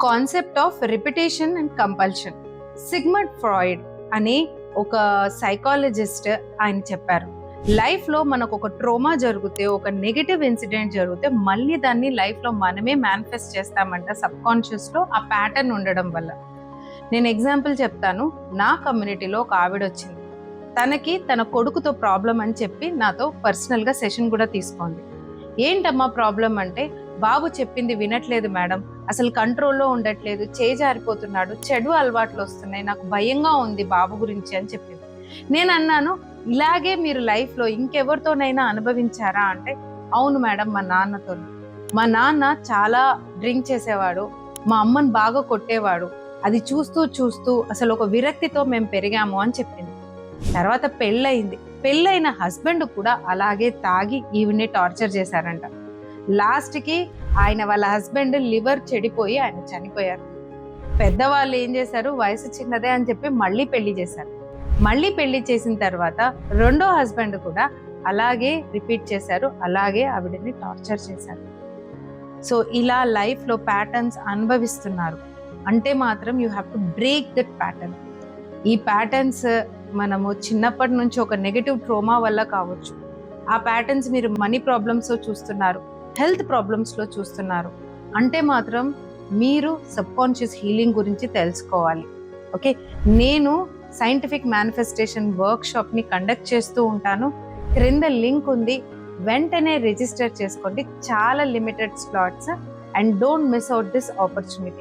Concept of repetition and compulsion. Sigmund Freud అనే ఒక psychologist ఆయన చెప్పారు, లైఫ్లో మనకు ఒక ట్రోమా జరిగితే, ఒక నెగటివ్ ఇన్సిడెంట్ జరిగితే మళ్ళీ దాన్ని లైఫ్లో మనమే మేనిఫెస్ట్ చేస్తామంట సబ్ కాన్షియస్లో ఆ ప్యాటర్న్ ఉండడం వల్ల. నేను ఎగ్జాంపుల్ చెప్తాను. నా కమ్యూనిటీలో ఒక ఆవిడ వచ్చింది. తనకి తన కొడుకుతో ప్రాబ్లం అని చెప్పి నాతో పర్సనల్గా సెషన్ కూడా తీసుకోండి. ఏంటమ్మా ప్రాబ్లం అంటే, బాబు చెప్పింది వినట్లేదు మేడం, అసలు కంట్రోల్లో ఉండట్లేదు, చేజారిపోతున్నాడు, చెడు అలవాట్లు వస్తున్నాయి, నాకు భయంగా ఉంది బాబు గురించి అని చెప్పింది. నేను అన్నాను, ఇలాగే మీరు లైఫ్లో ఇంకెవరితోనైనా అనుభవించారా అంటే, అవును మేడం, మా నాన్నతో. మా నాన్న చాలా డ్రింక్ చేసేవాడు, మా అమ్మని బాగా కొట్టేవాడు, అది చూస్తూ చూస్తూ అసలు ఒక విరక్తితో మేము పెరిగాము అని చెప్పింది. తర్వాత పెళ్ళైన హస్బెండ్ కూడా అలాగే తాగి ఈవిడ్ని టార్చర్ చేశారంట. లాస్ట్కి వాళ్ళ హస్బెండ్ లివర్ చెడిపోయి ఆయన చనిపోయారు. పెద్దవాళ్ళు ఏం చేశారు, వయసు చిన్నదే అని చెప్పి మళ్ళీ పెళ్లి చేశారు. మళ్ళీ పెళ్లి చేసిన తర్వాత రెండో హస్బెండ్ కూడా అలాగే రిపీట్ చేశారు, అలాగే ఆవిడని టార్చర్ చేశారు. సో ఇలా లైఫ్లో ప్యాటర్న్స్ అనుభవిస్తున్నారు అంటే మాత్రం you have to break that pattern. ఈ ప్యాటర్న్స్ మనము చిన్నప్పటి నుంచి ఒక నెగటివ్ ట్రోమా వల్ల కావచ్చు. ఆ ప్యాటర్న్స్ మీరు మనీ ప్రాబ్లమ్స్లో చూస్తున్నారు, హెల్త్ ప్రాబ్లమ్స్లో చూస్తున్నారు అంటే మాత్రం మీరు సబ్ కాన్షియస్ హీలింగ్ గురించి తెలుసుకోవాలి. ఓకే, నేను సైంటిఫిక్ మేనిఫెస్టేషన్ వర్క్షాప్ని కండక్ట్ చేస్తూ ఉంటాను. క్రింద లింక్ ఉంది, వెంటనే రిజిస్టర్ చేసుకోండి. చాలా limited slots, and don't miss out this opportunity.